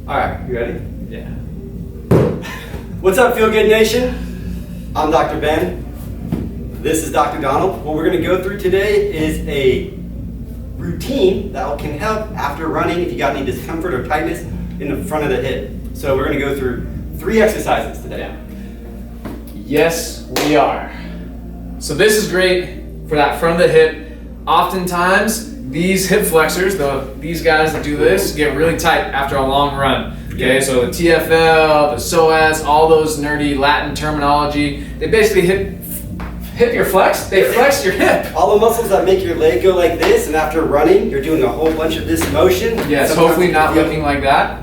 All right, you ready? Yeah. What's up, Feel Good Nation? I'm Dr. Ben. This is Dr. Donald. What we're going to go through today is a routine that can help after running if you got any discomfort or tightness in the front of the hip. So we're going to go through 3 exercises today. Yeah. Yes, we are. So this is great for that front of the hip. Oftentimes, these hip flexors, these guys that do this, get really tight after a long run. Okay, so the TFL, the psoas, all those nerdy Latin terminology, they basically hip your flex, they flex your hip. All the muscles that make your leg go like this, and after running, you're doing a whole bunch of this motion. Yes, sometimes hopefully not looking like that.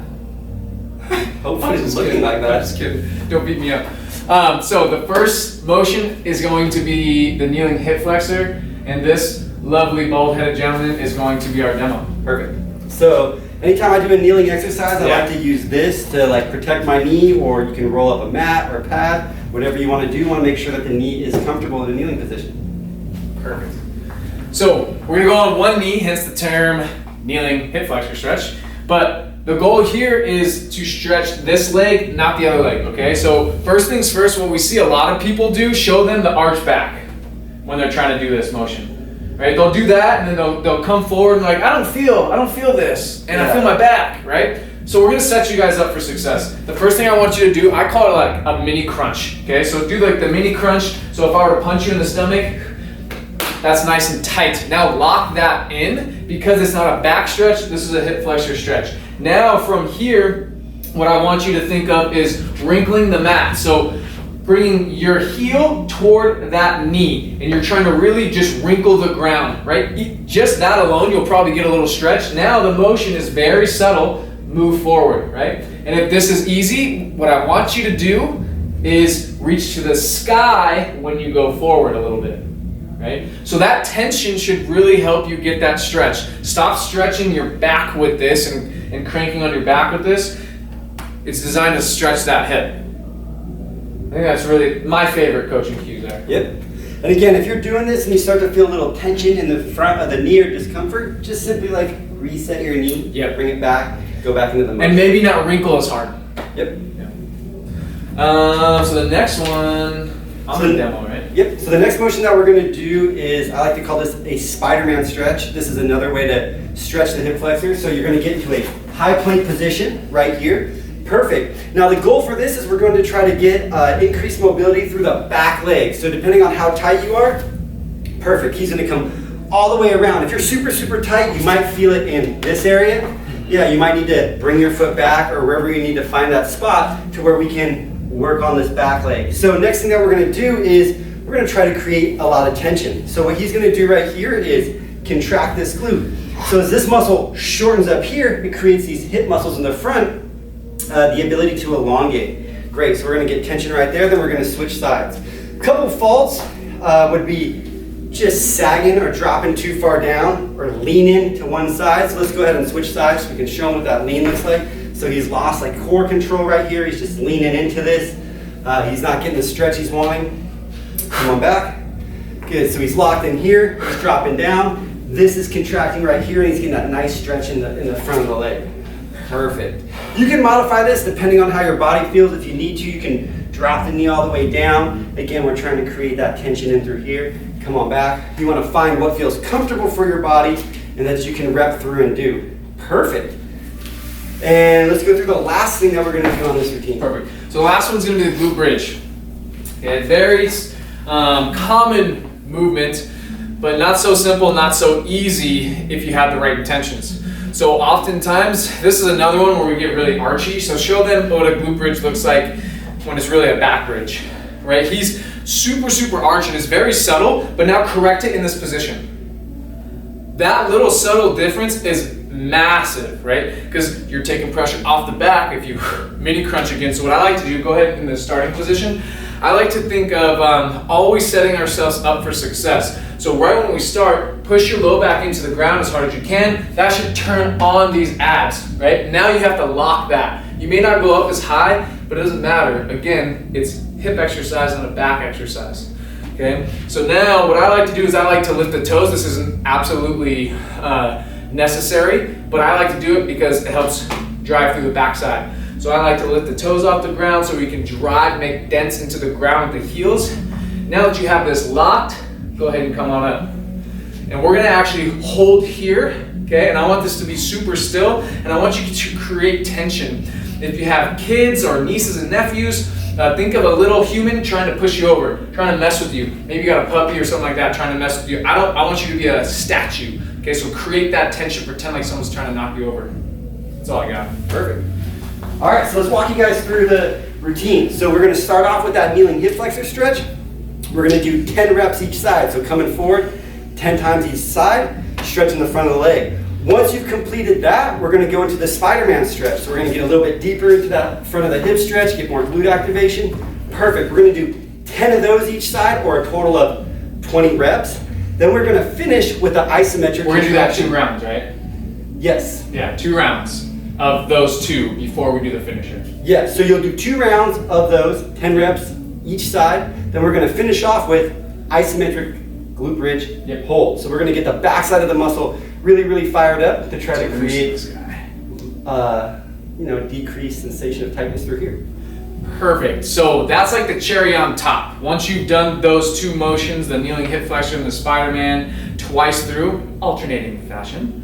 Hopefully it's looking like that. I'm just kidding. Don't beat me up. So the first motion is going to be the kneeling hip flexor, and this lovely bald-headed gentleman is going to be our demo. Perfect. So anytime I do a kneeling exercise, I like to use this to like protect my knee, or you can roll up a mat or a pad, whatever you want to do. You want to make sure that the knee is comfortable in a kneeling position. Perfect. So we're going to go on one knee, hence the term kneeling hip flexor stretch. But the goal here is to stretch this leg, not the other leg, okay? So first things first, what we see a lot of people do, show them the arch back when they're trying to do this motion. Right? They'll do that and then they'll come forward and like, I don't feel this, and I feel my back, right? So we're gonna set you guys up for success. The first thing I want you to do, I call it like a mini crunch, okay? So do like the mini crunch. So if I were to punch you in the stomach, that's nice and tight. Now lock that in, because it's not a back stretch, this is a hip flexor stretch. Now from here, what I want you to think of is wrinkling the mat. So bringing your heel toward that knee, and you're trying to really just wrinkle the ground, right? Just that alone, you'll probably get a little stretch. Now the motion is very subtle, move forward, right? And if this is easy, what I want you to do is reach to the sky when you go forward a little bit, right? So that tension should really help you get that stretch. Stop stretching your back with this and cranking on your back with this. It's designed to stretch that hip. I think that's really my favorite coaching cue there. Yep. And again, if you're doing this and you start to feel a little tension in the front of the knee or discomfort, just simply like reset your knee, bring it back, go back into the motion. And maybe not wrinkle as hard. Yep. So the next one, I'm going to demo, right? Yep. So the next motion that we're going to do is, I like to call this a Spiderman stretch. This is another way to stretch the hip flexor. So you're going to get into a high plank position right here. Perfect. Now the goal for this is we're going to try to get increased mobility through the back leg. So depending on how tight you are, perfect. He's going to come all the way around. If you're super, super tight, you might feel it in this area. Yeah, you might need to bring your foot back or wherever you need to find that spot to where we can work on this back leg. So next thing that we're going to do is we're going to try to create a lot of tension. So what he's going to do right here is contract this glute. So as this muscle shortens up here, it creates these hip muscles in the front, the ability to elongate. Great, so we're going to get tension right there, then we're going to switch sides. A couple faults would be just sagging or dropping too far down or leaning to one side. So let's go ahead and switch sides so we can show him what that lean looks like. So he's lost like core control right here. He's just leaning into this. He's not getting the stretch he's wanting. Come on back. Good, so he's locked in here. He's dropping down. This is contracting right here, and he's getting that nice stretch in the front of the leg. Perfect. You can modify this depending on how your body feels. If you need to, you can drop the knee all the way down. Again, we're trying to create that tension in through here. Come on back. You want to find what feels comfortable for your body and that you can rep through and do. Perfect. And let's go through the last thing that we're going to do on this routine. Perfect. So the last one's going to be the glute bridge. Okay, very common movement, but not so simple, not so easy if you have the right intentions. So oftentimes, this is another one where we get really archy. So show them what a glute bridge looks like when it's really a back bridge, right? He's super, super arch and is very subtle, but now correct it in this position. That little subtle difference is massive, right? Because you're taking pressure off the back if you mini crunch again. So what I like to do, go ahead in the starting position. I like to think of always setting ourselves up for success. So right when we start, push your low back into the ground as hard as you can. That should turn on these abs, right? Now you have to lock that. You may not go up as high, but it doesn't matter. Again, it's hip exercise and a back exercise. Okay, so now what I like to do is I like to lift the toes. This isn't absolutely necessary, but I like to do it because it helps drive through the backside. So I like to lift the toes off the ground so we can drive, make dents into the ground with the heels. Now that you have this locked, go ahead and come on up. And we're gonna actually hold here, okay? And I want this to be super still, and I want you to create tension. If you have kids or nieces and nephews, think of a little human trying to push you over, trying to mess with you. Maybe you got a puppy or something like that trying to mess with you. I want you to be a statue. Okay, so create that tension, pretend like someone's trying to knock you over. That's all I got. Perfect. All right, so let's walk you guys through the routine. So we're gonna start off with that kneeling hip flexor stretch. We're gonna do 10 reps each side. So coming forward, 10 times each side, stretching the front of the leg. Once you've completed that, we're gonna go into the Spiderman stretch. So we're gonna get a little bit deeper into that front of the hip stretch, get more glute activation. Perfect, we're gonna do 10 of those each side, or a total of 20 reps. Then we're gonna finish with the isometric. We're gonna do that 2 rounds, right? Yes. Yeah, 2 rounds of those 2 before we do the finisher. Yes, so you'll do 2 rounds of those, 10 reps each side. Then we're gonna finish off with isometric glute bridge hold. So we're gonna get the backside of the muscle really, really fired up to try to create, decreased sensation of tightness through here. Perfect. So that's like the cherry on top. Once you've done those 2 motions, the kneeling hip flexor and the Spiderman, twice through, alternating fashion,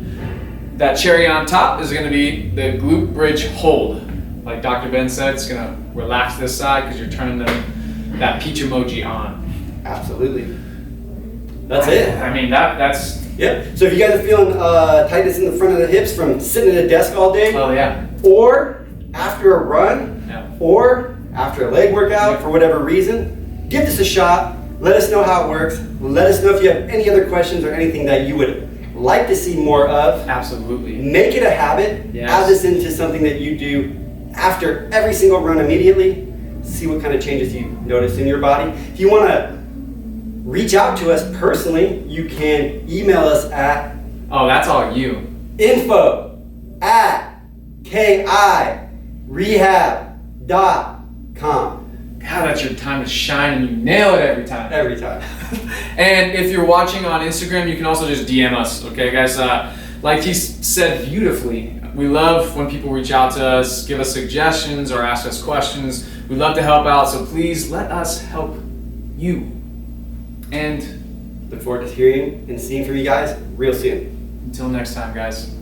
that cherry on top is going to be the glute bridge hold. Like Dr. Ben said, it's going to relax this side because you're turning that peach emoji on. Absolutely. That's it. I mean, that's... Yeah. So if you guys are feeling tightness in the front of the hips from sitting at a desk all day, oh yeah, or after a run, or after a leg workout, for whatever reason, give this a shot. Let us know how it works. Let us know if you have any other questions or anything that you would like to see more of. Absolutely. Make it a habit. Yes. Add this into something that you do after every single run immediately. See what kind of changes you notice in your body. If you want to reach out to us personally, you can email us at that's all you. info@kirehab.com. God, that's your time to shine, and you nail it every time. Every time. And if you're watching on Instagram, you can also just DM us, okay, guys? Like he said beautifully, we love when people reach out to us, give us suggestions, or ask us questions. We love to help out, so please let us help you. And look forward to hearing and seeing from you guys real soon. until next time, guys.